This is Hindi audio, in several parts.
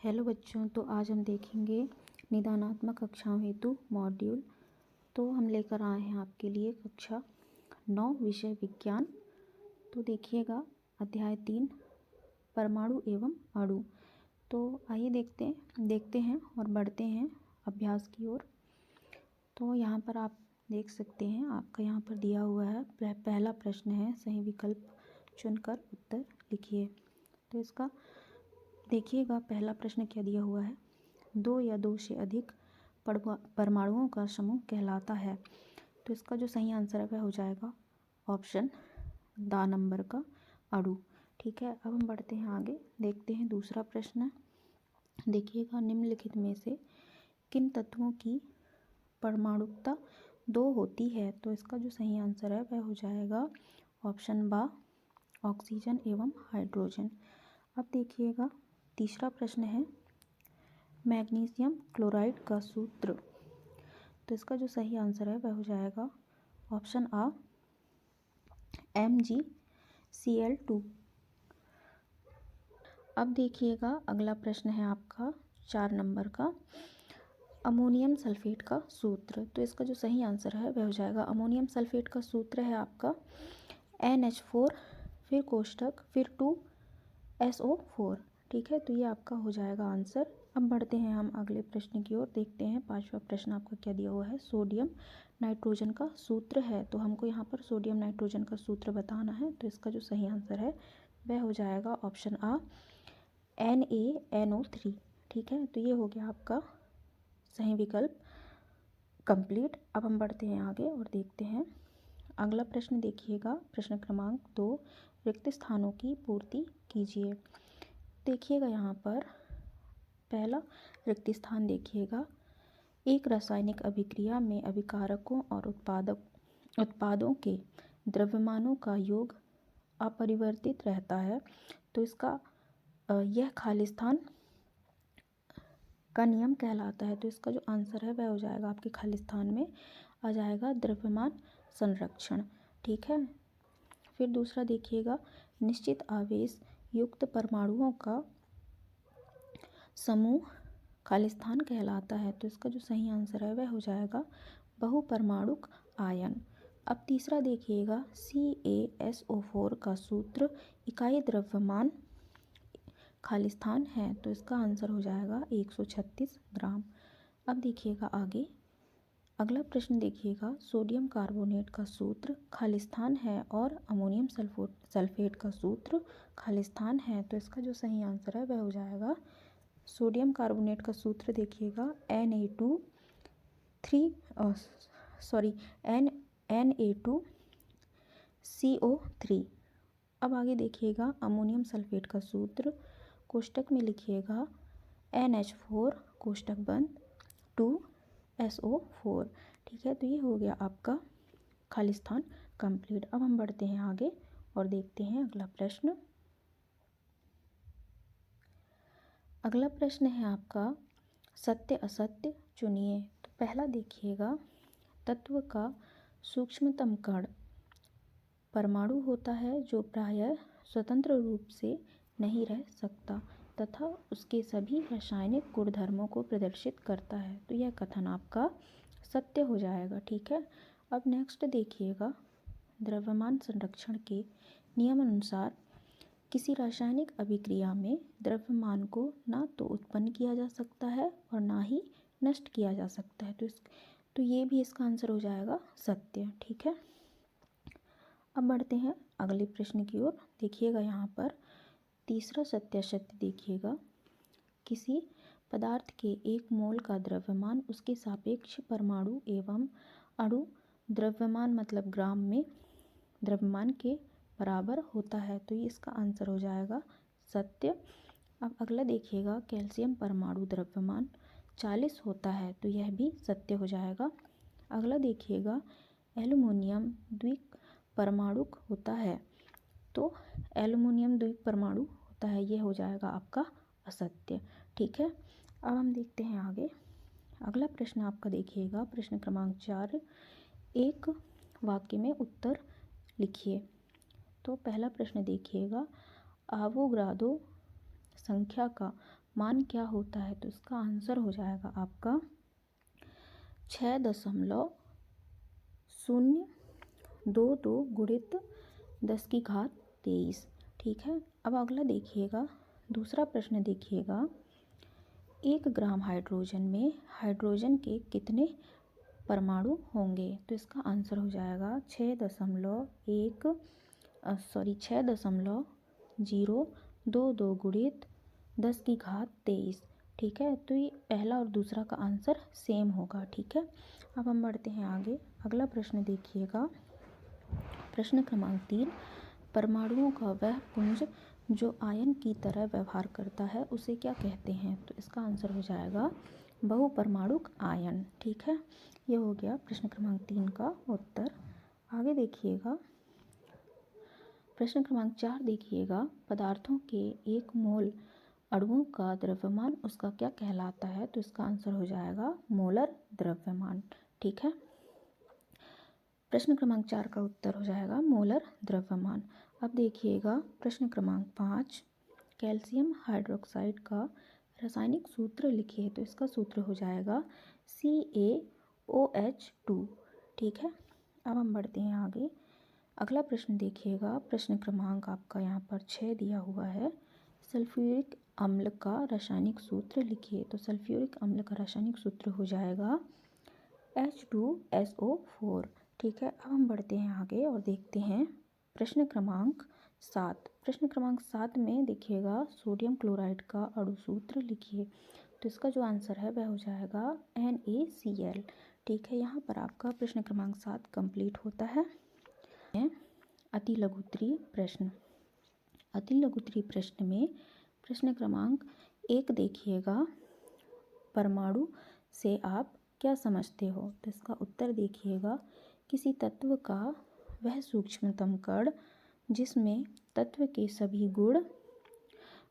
हेलो बच्चों, तो आज हम देखेंगे निदानात्मक कक्षाओं हेतु मॉड्यूल। तो हम लेकर आए हैं आपके लिए कक्षा 9 विषय विज्ञान। तो देखिएगा अध्याय 3 परमाणु एवं अणु। तो आइए देखते हैं और बढ़ते हैं अभ्यास की ओर। तो यहाँ पर आप देख सकते हैं, आपका यहाँ पर दिया हुआ है पहला प्रश्न है, सही विकल्प चुनकर उत्तर लिखिए। तो इसका देखिएगा पहला प्रश्न क्या दिया हुआ है, 2 या 2 से अधिक परमाणुओं का समूह कहलाता है। तो इसका जो सही आंसर है वह हो जाएगा ऑप्शन द नंबर का अणु। ठीक है, अब हम बढ़ते हैं आगे, देखते हैं दूसरा प्रश्न। देखिएगा निम्नलिखित में से किन तत्वों की परमाणुकता 2 होती है। तो इसका जो सही आंसर है वह हो जाएगा ऑप्शन बा ऑक्सीजन एवं हाइड्रोजन। अब देखिएगा तीसरा प्रश्न है मैग्नीशियम क्लोराइड का सूत्र। तो इसका जो सही आंसर है वह हो जाएगा ऑप्शन आ MgCl2। अब देखिएगा अगला प्रश्न है आपका 4 नंबर का अमोनियम सल्फेट का सूत्र। तो इसका जो सही आंसर है वह हो जाएगा अमोनियम सल्फेट का सूत्र है आपका NH4 फिर कोष्टक फिर 2SO4। ठीक है, तो ये आपका हो जाएगा आंसर। अब बढ़ते हैं हम अगले प्रश्न की ओर, देखते हैं पांचवा प्रश्न आपका क्या दिया हुआ है, सोडियम नाइट्रोजन का सूत्र है। तो हमको यहाँ पर सोडियम नाइट्रोजन का सूत्र बताना है। तो इसका जो सही आंसर है वह हो जाएगा ऑप्शन आ NaNO3। ठीक है, तो ये हो गया आपका सही विकल्प कंप्लीट। अब हम बढ़ते हैं आगे और देखते हैं अगला प्रश्न। देखिएगा प्रश्न क्रमांक 2 रिक्त स्थानों की पूर्ति कीजिए। देखिएगा यहाँ पर पहला रिक्त स्थान देखिएगा, एक रासायनिक अभिक्रिया में अभिकारकों और उत्पादों के द्रव्यमानों का योग अपरिवर्तित रहता है। तो इसका यह खाली स्थान का नियम कहलाता है। तो इसका जो आंसर है वह हो जाएगा आपके खाली स्थान में आ जाएगा द्रव्यमान संरक्षण। ठीक है, फिर दूसरा देखिएगा निश्चित आवेश युक्त परमाणुओं का समूह खाली स्थान कहलाता है। तो इसका जो सही आंसर है वह हो जाएगा बहुपरमाणुक आयन। अब तीसरा देखिएगा CaSO4 का सूत्र इकाई द्रव्यमान खाली स्थान है। तो इसका आंसर हो जाएगा 136 ग्राम। अब देखिएगा आगे अगला प्रश्न देखिएगा सोडियम कार्बोनेट का सूत्र खाली स्थान है और अमोनियम सल्फेट का सूत्र खाली स्थान है। तो इसका जो सही आंसर है वह हो जाएगा सोडियम कार्बोनेट का सूत्र देखिएगा Na2CO3। अब आगे देखिएगा अमोनियम सल्फेट का सूत्र कोष्टक में लिखिएगा NH4 कोष्टक बंद 2SO4। ठीक है, तो ये हो गया आपका खाली स्थान कंप्लीट। अब हम बढ़ते हैं आगे और देखते हैं अगला प्रश्न। अगला प्रश्न है आपका सत्य असत्य चुनिए। तो पहला देखिएगा तत्व का सूक्ष्मतम कण परमाणु होता है जो प्रायः स्वतंत्र रूप से नहीं रह सकता तथा उसके सभी रासायनिक गुणधर्मों को प्रदर्शित करता है। तो यह कथन आपका सत्य हो जाएगा। ठीक है, अब नेक्स्ट देखिएगा द्रव्यमान संरक्षण के नियम अनुसार किसी रासायनिक अभिक्रिया में द्रव्यमान को ना तो उत्पन्न किया जा सकता है और ना ही नष्ट किया जा सकता है। तो ये भी इसका आंसर हो जाएगा सत्य। ठीक है, अब बढ़ते हैं अगले प्रश्न की ओर। देखिएगा यहाँ पर तीसरा सत्यासत्य देखिएगा किसी पदार्थ के 1 मोल का द्रव्यमान उसके सापेक्ष परमाणु एवं अणु द्रव्यमान मतलब ग्राम में द्रव्यमान के बराबर होता है। तो ये इसका आंसर हो जाएगा सत्य। अब अगला देखिएगा कैल्शियम परमाणु द्रव्यमान 40 होता है। तो यह भी सत्य हो जाएगा। अगला देखिएगा एल्युमिनियम द्विपरमाणुक होता है। तो एल्युमिनियम द्विपरमाणु होता है, ये हो जाएगा आपका असत्य। ठीक है, अब हम देखते हैं आगे अगला प्रश्न आपका देखिएगा प्रश्न क्रमांक 4 एक वाक्य में उत्तर लिखिए। तो पहला प्रश्न देखिएगा आवोगाद्रो संख्या का मान क्या होता है, तो इसका आंसर हो जाएगा आपका 6.022 गुणित 10⁻23। ठीक है। अब अगला देखिएगा, दूसरा प्रश्न देखिएगा, 1 ग्राम हाइड्रोजन में हाइड्रोजन के कितने परमाणु होंगे, तो इसका आंसर हो जाएगा 6.022 गुणित 10⁻23। ठीक है। तो ये पहला और दूसरा का आंसर सेम होगा। ठीक है। अब हम बढ़ते हैं आगे, अगला प्रश्न देखिएगा, प्रश्न क्रमांक 3, परमाणुओं का वह पुंज जो आयन की तरह व्यवहार करता है उसे क्या कहते हैं, तो इसका आंसर हो जाएगा बहुपरमाणुक आयन। ठीक है। ये हो गया प्रश्न क्रमांक 3 का उत्तर। आगे देखिएगा, प्रश्न क्रमांक 4 देखिएगा, पदार्थों के 1 मोल अणुओं का द्रव्यमान उसका क्या कहलाता है, तो इसका आंसर हो जाएगा मोलर द्रव्यमान। ठीक है। प्रश्न क्रमांक 4 का उत्तर हो जाएगा मोलर द्रव्यमान। अब देखिएगा प्रश्न क्रमांक 5, कैल्शियम हाइड्रोक्साइड का रासायनिक सूत्र लिखिए, तो इसका सूत्र हो जाएगा CaOH2। ठीक है। अब हम बढ़ते हैं आगे, अगला प्रश्न देखिएगा, प्रश्न क्रमांक आपका यहाँ पर 6 दिया हुआ है, सल्फ्यूरिक अम्ल का रासायनिक सूत्र लिखिए, तो सल्फ्यूरिक अम्ल का रासायनिक सूत्र हो जाएगा H2SO4। ठीक है। अब हम बढ़ते हैं आगे और देखते हैं प्रश्न क्रमांक 7। प्रश्न क्रमांक 7 में देखिएगा, सोडियम क्लोराइड का अणु सूत्र लिखिए, तो इसका जो आंसर है वह हो जाएगा NaCl। ठीक है। यहाँ पर आपका प्रश्न क्रमांक 7 कंप्लीट होता है। अति लघुत्तरीय प्रश्न, अति लघुत्तरीय प्रश्न में प्रश्न क्रमांक 1 देखिएगा, परमाणु से आप क्या समझते हो, तो इसका उत्तर देखिएगा, किसी तत्व का वह सूक्ष्मतम कण जिसमें तत्व के सभी गुण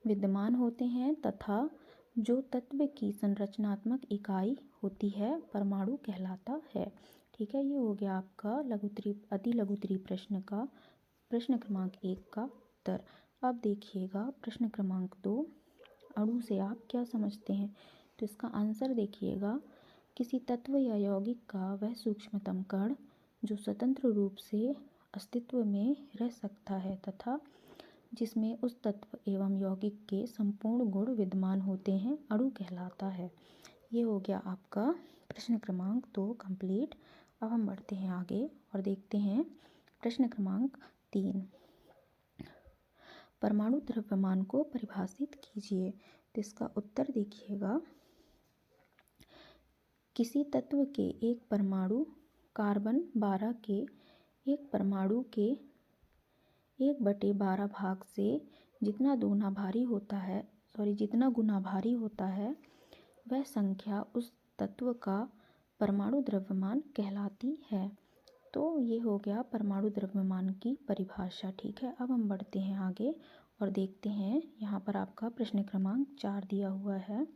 विद्यमान होते हैं तथा जो तत्व की संरचनात्मक इकाई होती है परमाणु कहलाता है। ठीक है। ये हो गया आपका अति लघुत्तरीय प्रश्न का प्रश्न क्रमांक 1 का उत्तर। अब देखिएगा प्रश्न क्रमांक 2, अणु से आप क्या समझते हैं, तो इसका आंसर देखिएगा, किसी तत्व या यौगिक का वह सूक्ष्मतम कण जो स्वतंत्र रूप से अस्तित्व में रह सकता है तथा जिसमें उस तत्व एवं यौगिक के संपूर्ण गुण विद्यमान होते हैं अणु कहलाता है। ये हो गया आपका प्रश्न क्रमांक 2 कंप्लीट। अब हम बढ़ते हैं आगे और देखते हैं प्रश्न क्रमांक 3, परमाणु द्रव्यमान को परिभाषित कीजिए, तो इसका उत्तर देखिएगा, किसी तत्व के एक परमाणु कार्बन 12 के एक परमाणु के 1/12 भाग से जितना गुना भारी होता है वह संख्या उस तत्व का परमाणु द्रव्यमान कहलाती है। तो ये हो गया परमाणु द्रव्यमान की परिभाषा। ठीक है। अब हम बढ़ते हैं आगे और देखते हैं, यहाँ पर आपका प्रश्न क्रमांक 4 दिया हुआ है,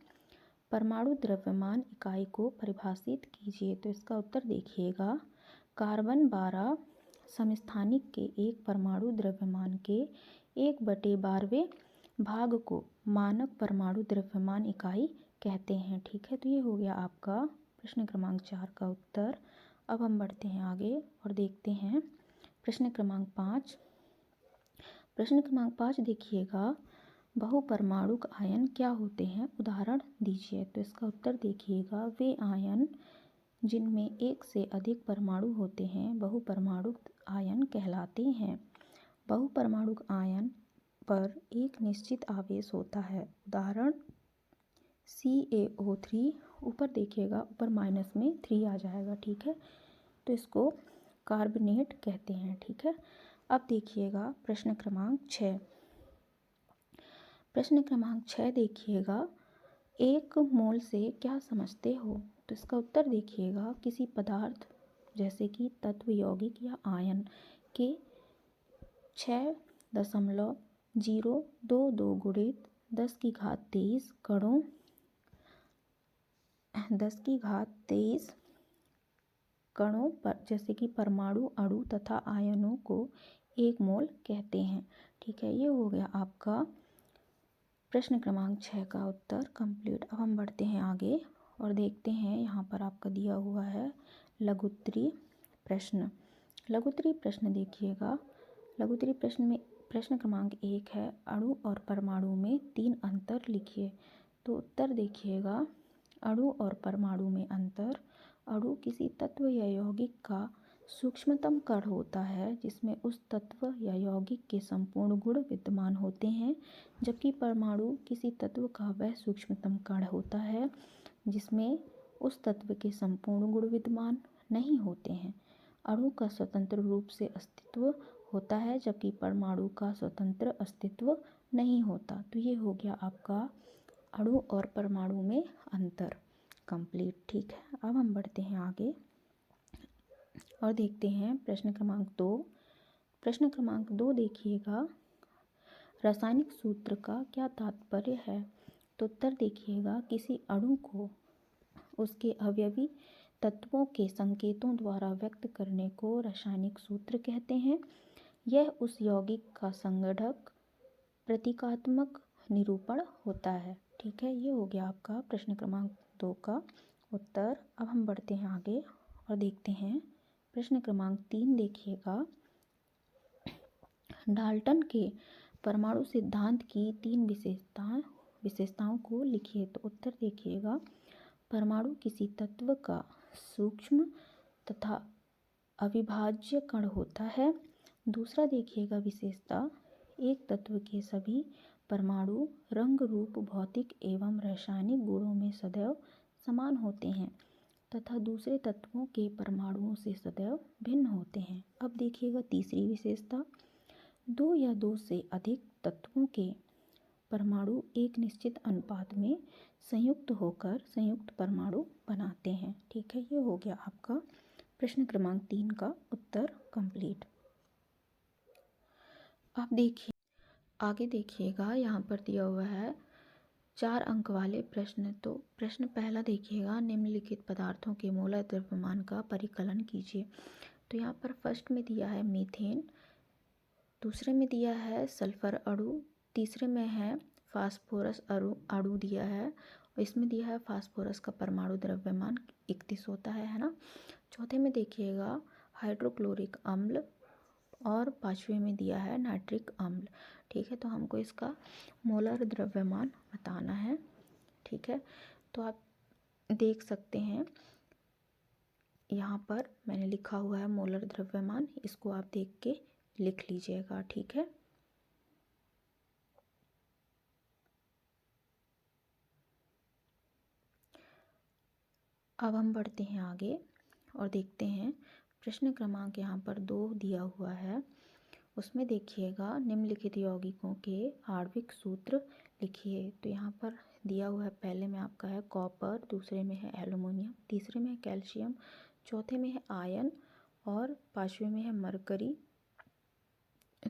परमाणु द्रव्यमान इकाई को परिभाषित कीजिए, तो इसका उत्तर देखिएगा, कार्बन 12 समस्थानिक के एक परमाणु द्रव्यमान के 1/12वें भाग को मानक परमाणु द्रव्यमान इकाई कहते हैं। ठीक है। तो ये हो गया आपका प्रश्न क्रमांक 4 का उत्तर। अब हम बढ़ते हैं आगे और देखते हैं प्रश्न क्रमांक 5। प्रश्न क्रमांक 5 देखिएगा, बहुपरमाणुक आयन क्या होते हैं, उदाहरण दीजिए, तो इसका उत्तर देखिएगा, वे आयन जिनमें एक से अधिक परमाणु होते हैं बहुपरमाणुक आयन कहलाते हैं। बहुपरमाणुक आयन पर एक निश्चित आवेश होता है, उदाहरण CaO3, ऊपर देखिएगा, ऊपर माइनस में 3 आ जाएगा। ठीक है। तो इसको कार्बोनेट कहते हैं। ठीक है। अब देखिएगा प्रश्न क्रमांक 6। प्रश्न क्रमांक 6 देखिएगा, 1 मोल से क्या समझते हो, तो इसका उत्तर देखिएगा, किसी पदार्थ जैसे कि तत्व, यौगिक या आयन के 6.022 गुणित 10⁻23 कणों 10⁻23 कणों पर जैसे कि परमाणु, अणु तथा आयनों को 1 मोल कहते हैं। ठीक है। ये हो गया आपका प्रश्न क्रमांक 6 का उत्तर कंप्लीट। अब हम बढ़ते हैं आगे और देखते हैं यहाँ पर आपका दिया हुआ है लघुत्तरीय प्रश्न। लघुत्तरीय प्रश्न देखिएगा। लघुत्तरीय प्रश्न में प्रश्न क्रमांक 1 है, अणु और परमाणु में 3 अंतर लिखिए। तो उत्तर देखिएगा, अणु और परमाणु में अंतर। अणु किसी तत्व या यौगिक का सूक्ष्मतम कण होता है जिसमें उस तत्व या यौगिक के संपूर्ण गुण विद्यमान होते हैं, जबकि परमाणु किसी तत्व का वह सूक्ष्मतम कण होता है जिसमें उस तत्व के संपूर्ण गुण विद्यमान नहीं होते हैं। अणु का स्वतंत्र रूप से अस्तित्व होता है जबकि परमाणु का स्वतंत्र अस्तित्व नहीं होता। तो ये हो गया आपका अणु और परमाणु में अंतर कंप्लीट। ठीक है, अब हम बढ़ते हैं आगे और देखते हैं प्रश्न क्रमांक 2। प्रश्न क्रमांक 2 देखिएगा, रासायनिक सूत्र का क्या तात्पर्य है। तो उत्तर देखिएगा, किसी अणु को उसके अवयवी तत्वों के संकेतों द्वारा व्यक्त करने को रासायनिक सूत्र कहते हैं। यह उस यौगिक का संगठक प्रतीकात्मक निरूपण होता है। ठीक है, ये हो गया आपका प्रश्न क्रमांक 2 का उत्तर। अब हम बढ़ते हैं आगे और देखते हैं प्रश्न क्रमांक 3 देखिएगा, डाल्टन के परमाणु सिद्धांत की 3 विशेषताओं को लिखिए। तो उत्तर देखिएगा, परमाणु किसी तत्व का सूक्ष्म तथा अविभाज्य कण होता है। दूसरा देखिएगा विशेषता, एक तत्व के सभी परमाणु रंग रूप भौतिक एवं रासायनिक गुणों में सदैव समान होते हैं तथा दूसरे तत्वों के परमाणुओं से सदैव भिन्न होते हैं। अब देखिएगा तीसरी विशेषता, 2 या 2 से अधिक तत्वों के परमाणु एक निश्चित अनुपात में संयुक्त होकर संयुक्त परमाणु बनाते हैं। ठीक है, ये हो गया आपका प्रश्न क्रमांक 3 का उत्तर कंप्लीट। अब देखिए आगे देखिएगा, यहाँ पर दिया हुआ है 4 अंक वाले प्रश्न। तो प्रश्न पहला देखिएगा, निम्नलिखित पदार्थों के मोलर द्रव्यमान का परिकलन कीजिए। तो यहाँ पर फर्स्ट में दिया है मीथेन, दूसरे में दिया है सल्फर अणु, तीसरे में है फास्फोरस अणु दिया है और इसमें दिया है फास्फोरस का परमाणु द्रव्यमान 31 होता है ना। चौथे में देखिएगा हाइड्रोक्लोरिक अम्ल और पांचवें में दिया है नाइट्रिक अम्ल। ठीक है, तो हमको इसका मोलर द्रव्यमान बताना है। ठीक है, तो आप देख सकते हैं यहाँ पर मैंने लिखा हुआ है मोलर द्रव्यमान, इसको आप देख के लिख लीजिएगा। ठीक है, अब हम बढ़ते हैं आगे और देखते हैं प्रश्न क्रमांक यहाँ पर 2 दिया हुआ है। उसमें देखिएगा, निम्नलिखित यौगिकों के आणविक सूत्र लिखिए। तो यहाँ पर दिया हुआ है, पहले में आपका है कॉपर, दूसरे में है एल्युमिनियम, तीसरे में है कैल्शियम, चौथे में है आयरन और पांचवें में है मरकरी।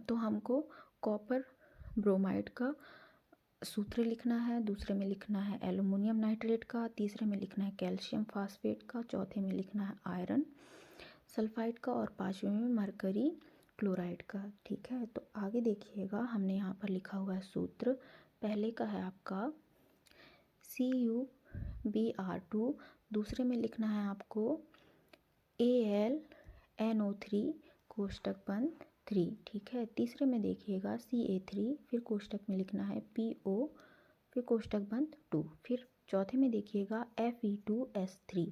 तो हमको कॉपर ब्रोमाइड का सूत्र लिखना है, दूसरे में लिखना है एल्युमिनियम नाइट्रेट का, तीसरे में लिखना है कैल्शियम फास्फेट का, चौथे में लिखना है आयरन सल्फाइड का और पांचवें में मरकरी क्लोराइड का। ठीक है, तो आगे देखिएगा, हमने यहाँ पर लिखा हुआ है सूत्र। पहले का है आपका CuBr2, दूसरे में लिखना है आपको AlNO3 कोष्टक बंद 3। ठीक है, तीसरे में देखिएगा Ca3, फिर कोष्टक में लिखना है PO, फिर कोष्टक बंद 2, फिर चौथे में देखिएगा Fe2S3,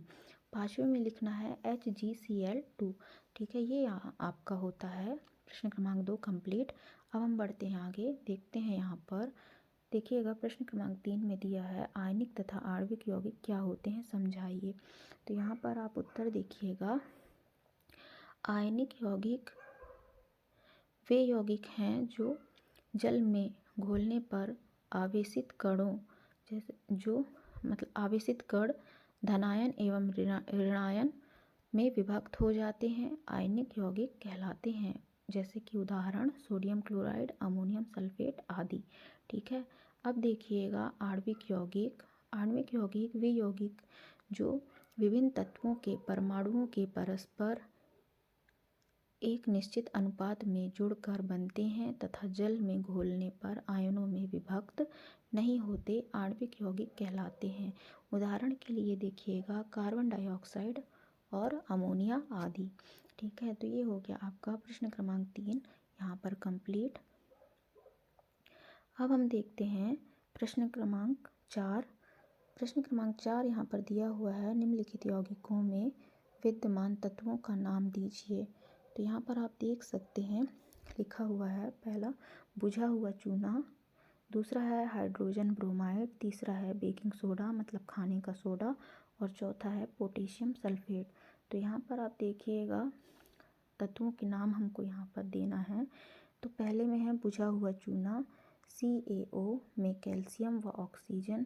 पांचवें में लिखना है HgCl2। ठीक है, ये आपका होता है प्रश्न क्रमांक 2 कंप्लीट। अब हम बढ़ते हैं आगे, देखते हैं यहाँ पर देखिएगा प्रश्न क्रमांक 3 में दिया है आयनिक तथा आणविक यौगिक क्या होते हैं समझाइए। तो यहाँ पर आप उत्तर देखिएगा, आयनिक यौगिक वे यौगिक हैं जो जल में घोलने पर आवेशित कणों जैसे आवेशित कण धनायन एवं ऋणायन में विभक्त हो जाते हैं, आयनिक यौगिक कहलाते हैं। जैसे कि उदाहरण सोडियम क्लोराइड, अमोनियम सल्फेट आदि। ठीक है, अब देखिएगा आणविक यौगिक। आणविक यौगिक वे यौगिक जो विभिन्न तत्वों के परमाणुओं के परस्पर एक निश्चित अनुपात में जुड़कर बनते हैं तथा जल में घोलने पर आयनों में विभक्त नहीं होते आणविक यौगिक कहलाते हैं। उदाहरण के लिए देखिएगा कार्बन डाइऑक्साइड और अमोनिया आदि। ठीक है, तो ये हो गया आपका प्रश्न क्रमांक 3 यहाँ पर कंप्लीट। अब हम देखते हैं प्रश्न क्रमांक 4। प्रश्न क्रमांक 4 यहाँ पर दिया हुआ है, निम्नलिखित यौगिकों में विद्यमान तत्वों का नाम दीजिए। तो यहाँ पर आप देख सकते हैं लिखा हुआ है, पहला बुझा हुआ चूना, दूसरा है हाइड्रोजन ब्रोमाइड, तीसरा है बेकिंग सोडा मतलब खाने का सोडा, और चौथा है पोटेशियम सल्फेट। तो यहाँ पर आप देखिएगा तत्वों के नाम हमको यहाँ पर देना है। तो पहले में है बुझा हुआ चूना, CaO में कैल्शियम व ऑक्सीजन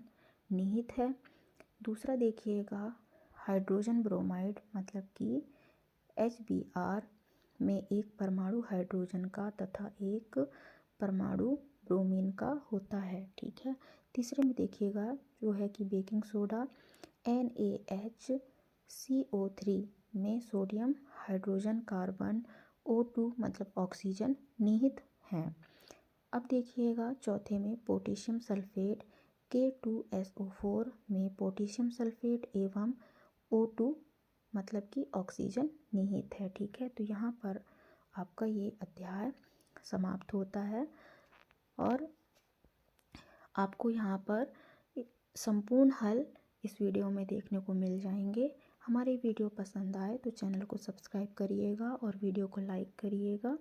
निहित है। दूसरा देखिएगा हाइड्रोजन ब्रोमाइड मतलब कि HBr में एक परमाणु हाइड्रोजन का तथा एक परमाणु ब्रोमीन का होता है। ठीक है, तीसरे में देखिएगा जो है कि बेकिंग सोडा NaHCO3 में सोडियम हाइड्रोजन कार्बन O2 मतलब ऑक्सीजन निहित है। अब देखिएगा चौथे में पोटेशियम सल्फेट K2SO4 में पोटेशियम सल्फेट एवं O2 मतलब कि ऑक्सीजन निहित है। ठीक है, तो यहाँ पर आपका ये अध्याय समाप्त होता है और आपको यहाँ पर संपूर्ण हल इस वीडियो में देखने को मिल जाएंगे। हमारे वीडियो पसंद आए तो चैनल को सब्सक्राइब करिएगा और वीडियो को लाइक करिएगा।